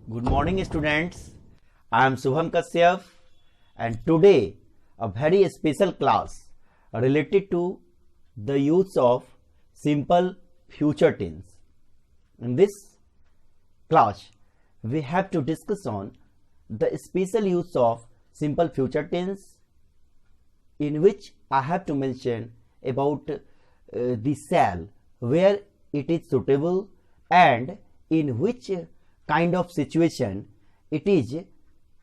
Good morning, students. I am Shubham Kashyap, and today a very special class related to the use of simple future tense. In this class, we have to discuss on the special use of simple future tense, in which I have to mention about the shall, where it is suitable and in which kind of situation it is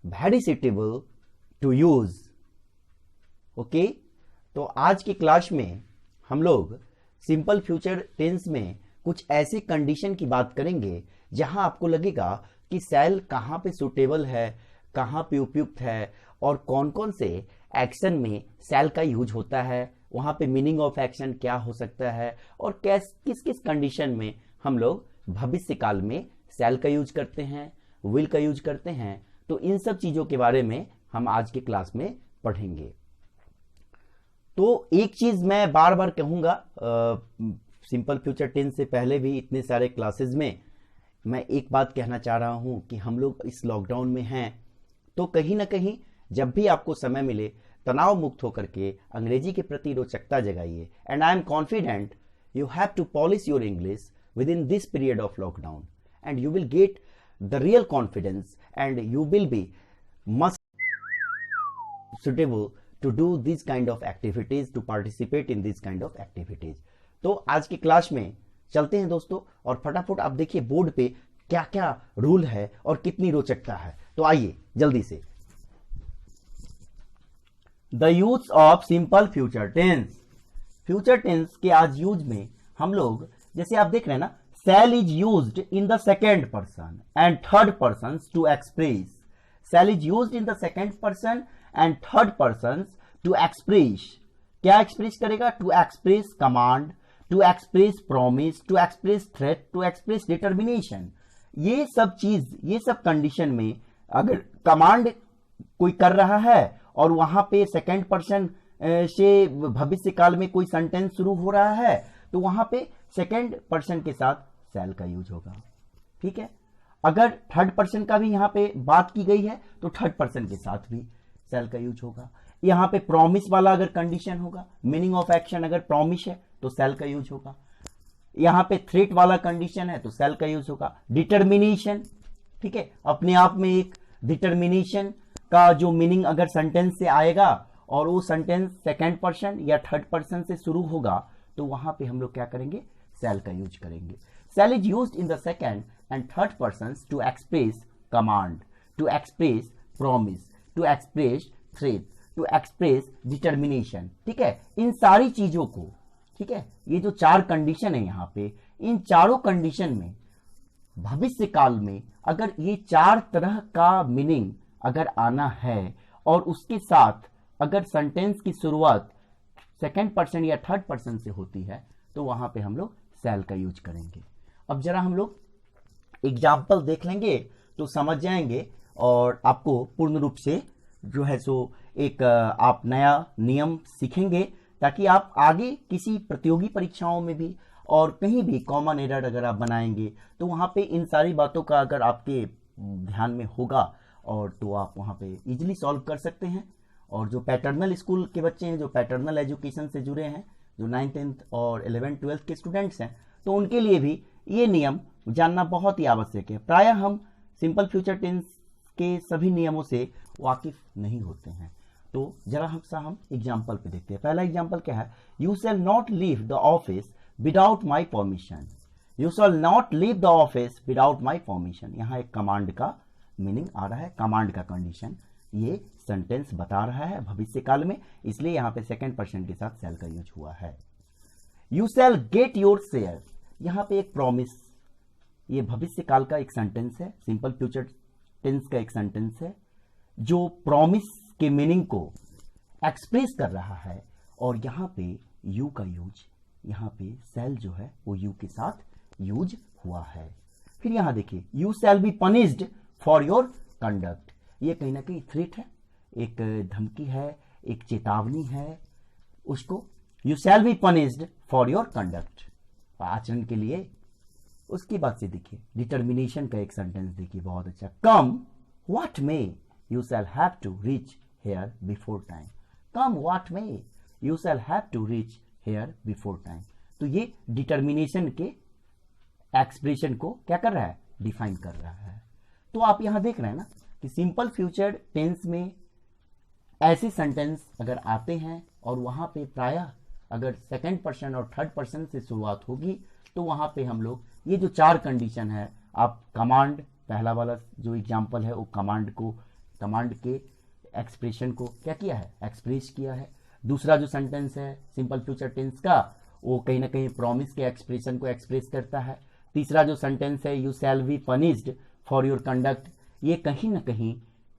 very suitable to use. Okay तो आज की class में हम लोग simple future tense में कुछ ऐसी condition की बात करेंगे जहां आपको लगेगा कि शैल कहां पे सुटेबल है, कहां पे उपयुक्त है और कौन कौन से एक्शन में शैल का यूज होता है, वहां पे मीनिंग ऑफ एक्शन क्या हो सकता है और किस किस कंडीशन में हम लोग भविष्य काल में शैल का यूज करते हैं, विल का यूज करते हैं। तो इन सब चीजों के बारे में हम आज के क्लास में पढ़ेंगे। तो एक चीज मैं बार बार कहूंगा, सिंपल फ्यूचर टेंस से पहले भी इतने सारे क्लासेस में मैं एक बात कहना चाह रहा हूं कि हम लोग इस लॉकडाउन में हैं, तो कहीं ना कहीं जब भी आपको समय मिले तनाव मुक्त होकर के अंग्रेजी के प्रति रोचकता जगाइए। And I am confident you have to polish your English within this period of lockdown and you will get the real confidence and you will be much suitable to do these kind of activities, to participate in these kind of activities. तो आज की class में चलते हैं दोस्तों और फटाफट आप देखिए बोर्ड पे क्या क्या रूल है और कितनी रोचकता है। तो आइए जल्दी से। The use of simple future tense. Future tense के आज यूज में हम लोग, जैसे आप देख रहे हैं ना, shall is used in the second person and third persons to express. Shall is used in the second person and third persons to express. क्या express करेगा? To express command, to express promise, to express threat, to express determination. ये सब चीज, ये सब condition में अगर command कोई कर रहा है और वहां पे सेकेंड पर्सन से भविष्य काल में कोई सेंटेंस शुरू हो रहा है, तो वहां पे सेकेंड पर्सन के साथ शैल का यूज होगा। ठीक है, अगर थर्ड पर्सन का भी यहां पे बात की गई है तो थर्ड पर्सन के साथ भी शैल का यूज होगा। यहां पे प्रॉमिस वाला अगर कंडीशन होगा, मीनिंग ऑफ एक्शन अगर प्रॉमिस है तो शैल का यूज होगा। यहां पे थ्रेट वाला कंडीशन है तो शैल का यूज होगा। डिटर्मिनेशन, ठीक है, अपने आप में एक डिटर्मिनेशन का जो मीनिंग अगर सेंटेंस से आएगा और वो सेंटेंस सेकेंड पर्सन या थर्ड पर्सन से शुरू होगा तो वहां पे हम लोग क्या करेंगे? शैल का यूज करेंगे। Shall is used in the second and third persons to express command, to express promise, to express threat, to express determination. ठीक है, इन सारी चीजों को, ठीक है, ये जो चार कंडीशन है यहाँ पे, इन चारों कंडीशन में भविष्य काल में अगर ये चार तरह का मीनिंग अगर आना है और उसके साथ अगर सेंटेंस की शुरुआत सेकेंड पर्सन या थर्ड पर्सन से होती है तो वहां पे हम लोग शैल का यूज करेंगे। अब जरा हम लोग एग्जाम्पल देख लेंगे तो समझ जाएंगे और आपको पूर्ण रूप से जो है सो एक आप नया नियम सीखेंगे, ताकि आप आगे किसी प्रतियोगी परीक्षाओं में भी और कहीं भी कॉमन एरर अगर आप बनाएंगे तो वहां पे इन सारी बातों का अगर आपके ध्यान में होगा और तो आप वहां पे इजीली सॉल्व कर सकते हैं। और जो पैटर्नल स्कूल के बच्चे हैं, जो पैटर्नल एजुकेशन से जुड़े हैं, जो 9th 10th और 11th 12th के स्टूडेंट्स हैं, तो उनके लिए भी ये नियम जानना बहुत ही आवश्यक है। प्रायः हम सिंपल फ्यूचर टेंस के सभी नियमों से वाकिफ नहीं होते हैं। तो जरा हम एग्जाम्पल पे देखते हैं। पहला एग्जाम्पल क्या है? You shall not leave the office without my permission. You shall not leave the office without my permission. यहाँ एक कमांड का मीनिंग आ रहा है, कमांड का कंडीशन ये सेंटेंस बता रहा है भविष्य काल में, इसलिए यहाँ पे सेकेंड पर्सन के साथ शैल का यूज हुआ है। You shall get your share, यहाँ पे एक प्रॉमिस, ये भविष्य काल का एक सेंटेंस है, सिंपल फ्यूचर टेंस का एक सेंटेंस है जो प्रॉमिस के मीनिंग को एक्सप्रेस कर रहा है। और यहाँ पे यू का यूज, यहाँ पे शैल जो है वो यू के साथ यूज हुआ है। फिर यहाँ देखिए, you shall be punished for your conduct, ये कहीं ना कहीं थ्रेट है, एक धमकी है, एक चेतावनी है उसको। You shall be punished for your conduct, आचरण के लिए उसके बाद से देखिए डिटर्मिनेशन का एक सेंटेंस देखिए बहुत अच्छा, come what may you shall have to reach here before time. Come what may you shall have to reach here before time. तो ये डिटर्मिनेशन के एक्सप्रेशन को क्या कर रहा है, डिफाइन कर रहा है। तो आप यहां देख रहे हैं ना कि सिंपल फ्यूचर टेंस में ऐसे सेंटेंस अगर आते हैं और वहां पे प्रायः अगर सेकंड पर्सन और थर्ड पर्सन से शुरुआत होगी तो वहां पे हम लोग ये जो चार कंडीशन है, आप कमांड, पहला वाला जो एग्जांपल है वो कमांड के एक्सप्रेशन को क्या किया है, एक्सप्रेस किया है। दूसरा जो सेंटेंस है सिंपल फ्यूचर टेंस का, वो कहीं ना कहीं प्रॉमिस के एक्सप्रेशन को एक्सप्रेस करता है। तीसरा जो सेंटेंस है you shall be punished for your conduct, ये कहीं ना कहीं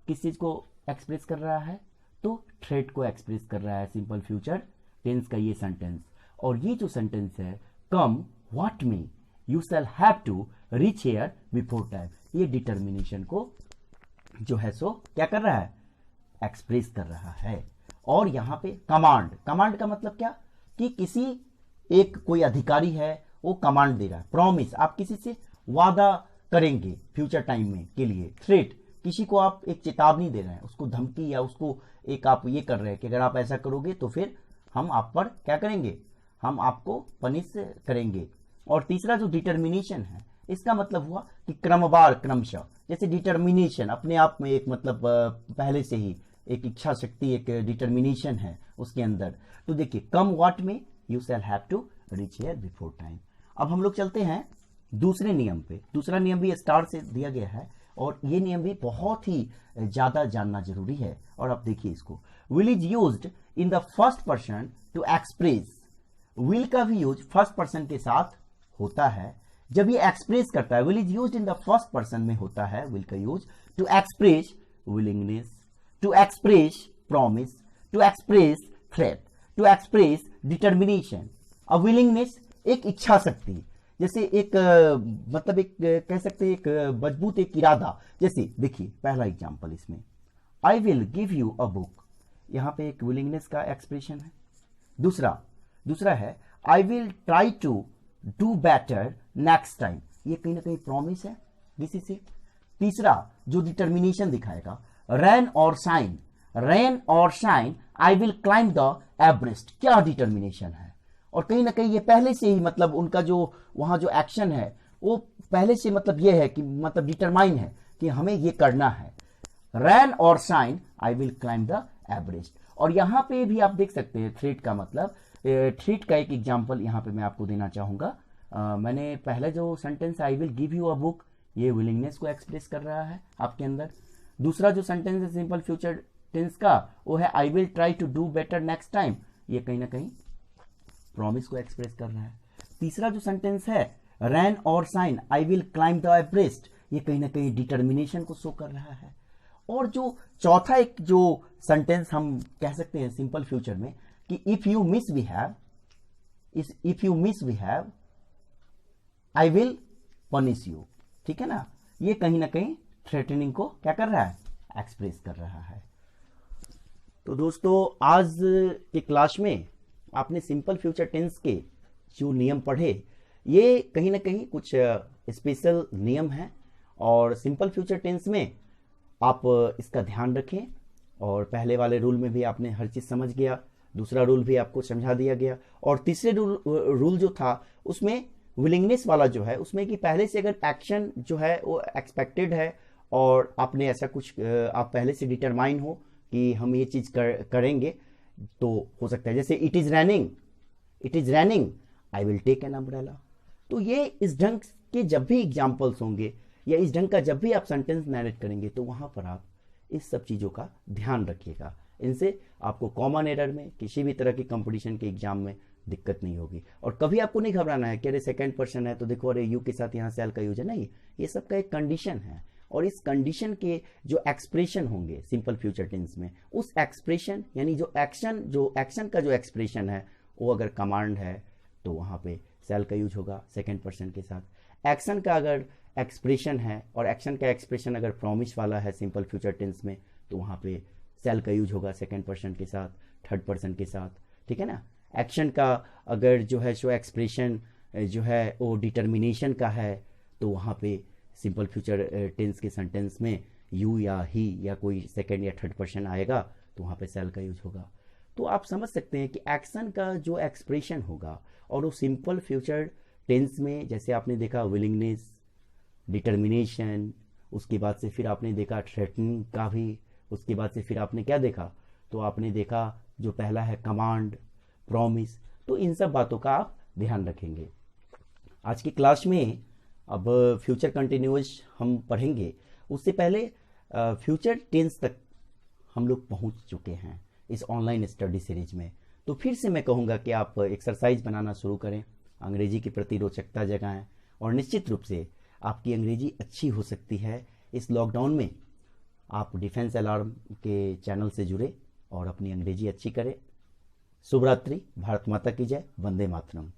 किस चीज को एक्सप्रेस कर रहा है, तो थ्रेट को एक्सप्रेस कर रहा है सिंपल फ्यूचर टेंस का ये सेंटेंस। और ये जो सेंटेंस है come what may you shall have to reach here before time, ये डिटर्मिनेशन को जो है सो क्या कर रहा है, एक्सप्रेस कर रहा है। और यहां पे कमांड का मतलब क्या, कि किसी एक कोई अधिकारी है वो कमांड दे रहा है, प्रॉमिस, आप किसी से वादा करेंगे फ्यूचर टाइम में के लिए, थ्रेट, किसी को आप एक चेतावनी दे रहे हैं, उसको धमकी या उसको एक आप ये कर रहे हैं कि अगर आप ऐसा करोगे तो फिर हम आप पर क्या करेंगे, हम आपको पनिश करेंगे। और तीसरा जो डिटर्मिनेशन है इसका मतलब हुआ कि क्रमवार, क्रमशः, जैसे डिटर्मिनेशन अपने आप में एक मतलब पहले से ही एक इच्छा शक्ति, एक डिटर्मिनेशन है उसके अंदर। तो देखिए come what may you shall have to reach here before time. अब हम लोग चलते हैं दूसरे नियम पे। दूसरा नियम भी स्टार से दिया गया है और ये नियम भी बहुत ही ज्यादा जानना जरूरी है। और आप देखिए इसको, will is used in the first person to express. Will का भी यूज फर्स्ट पर्सन के साथ होता है जब ये एक्सप्रेस करता है। Will is used in the first person में होता है विल का use to express willingness, to express promise, to express threat, to express determination. अब विलिंगनेस एक इच्छा शक्ति, जैसे एक मतलब एक कह सकते हैं एक मजबूत एक इरादा। जैसे देखिए पहला एग्जांपल इसमें, I will give you a book, यहां पे एक विलिंगनेस का एक्सप्रेशन है। दूसरा है I will try to do better next time, ये कहीं ना कहीं प्रॉमिस है किसी से। तीसरा जो डिटर्मिनेशन दिखाएगा, रेन और shine I will climb the Everest, क्या डिटर्मिनेशन है। और कहीं ना कहीं ये पहले से ही मतलब उनका जो वहां जो एक्शन है वो पहले से मतलब ये है कि मतलब डिटरमाइन है कि हमें ये करना है। रैन और shine I will climb the Everest. और यहां पे भी आप देख सकते हैं थ्रेट का मतलब, थ्रेट का एक एग्जांपल यहां पे मैं आपको देना चाहूंगा। मैंने पहले जो sentence I will give you a book, ये विलिंगनेस को एक्सप्रेस कर रहा है आपके अंदर। दूसरा जो सेंटेंस है सिंपल फ्यूचर टेंस का, वो है I will try to do better next time, ये कहीं ना कहीं प्रॉमिस को एक्सप्रेस कर रहा है। तीसरा जो सेंटेंस है रैन और shine I will climb the Everest, ये कहीं ना कहीं डिटर्मिनेशन को शो कर रहा है। और जो चौथा एक जो सेंटेंस हम कह सकते हैं सिंपल फ्यूचर में कि if you misbehave I will punish you, ठीक है ना, ये कहीं ना कहीं थ्रेटनिंग को क्या कर रहा है, एक्सप्रेस कर रहा है। तो दोस्तों आज के क्लास में आपने सिंपल फ्यूचर टेंस के जो नियम पढ़े, ये कहीं ना कहीं कुछ स्पेशल नियम हैं और सिंपल फ्यूचर टेंस में आप इसका ध्यान रखें। और पहले वाले रूल में भी आपने हर चीज़ समझ गया, दूसरा रूल भी आपको समझा दिया गया। और तीसरे रूल जो था उसमें विलिंगनेस वाला जो है उसमें कि पहले से अगर एक्शन जो है वो एक्सपेक्टेड है और आपने ऐसा कुछ आप पहले से डिटरमाइन हो कि हम ये चीज़ करेंगे, तो हो सकता है जैसे it is raining I will take an umbrella. तो ये इस ढंग के जब भी एग्जाम्पल्स होंगे या इस ढंग का जब भी आप सेंटेंस नैरेट करेंगे तो वहां पर आप इस सब चीज़ों का ध्यान रखिएगा। इनसे आपको कॉमन एरर में किसी भी तरह की कंपटीशन के एग्जाम में दिक्कत नहीं होगी। और कभी आपको नहीं घबराना है कि अरे सेकेंड पर्सन है तो देखो अरे यू के साथ यहाँ सेल का यूज है, नहीं, ये सब का एक कंडीशन है। और इस कंडीशन के जो एक्सप्रेशन होंगे सिंपल फ्यूचर टेंस में, उस एक्सप्रेशन यानी जो एक्शन का जो एक्सप्रेशन है वो अगर कमांड है तो वहां पे सेल का यूज होगा सेकेंड पर्सन के साथ। एक्शन का अगर एक्सप्रेशन है और एक्शन का एक्सप्रेशन अगर प्रॉमिस वाला है सिंपल फ्यूचर टेंस में, तो वहां पे सेल का यूज होगा सेकेंड पर्सन के साथ, थर्ड पर्सन के साथ, ठीक है ना। एक्शन का अगर जो है सो एक्सप्रेशन जो है वो डिटर्मिनेशन का है, तो वहाँ पे सिंपल फ्यूचर टेंस के सेंटेंस में यू या ही या कोई सेकंड या थर्ड पर्सन आएगा तो वहाँ पे सेल का यूज होगा। तो आप समझ सकते हैं कि एक्शन का जो एक्सप्रेशन होगा और वो सिंपल फ्यूचर टेंस में, जैसे आपने देखा विलिंगनेस, डिटर्मिनेशन, उसके बाद से फिर आपने देखा थ्रेटनिंग का भी, उसके बाद से फिर आपने क्या देखा, तो आपने देखा जो पहला है कमांड, प्रॉमिस। तो इन सब बातों का आप ध्यान रखेंगे। आज की क्लास में अब फ्यूचर कंटिन्यूअस हम पढ़ेंगे, उससे पहले फ्यूचर टेंस तक हम लोग पहुंच चुके हैं इस ऑनलाइन स्टडी सीरीज में। तो फिर से मैं कहूँगा कि आप एक्सरसाइज बनाना शुरू करें, अंग्रेजी के प्रति रोचकता जगाएं, और निश्चित रूप से आपकी अंग्रेजी अच्छी हो सकती है। इस लॉकडाउन में आप डिफेंस अलार्म के चैनल से जुड़े और अपनी अंग्रेजी अच्छी करें। शुभ रात्रि, भारत माता की जय, वंदे मातरम।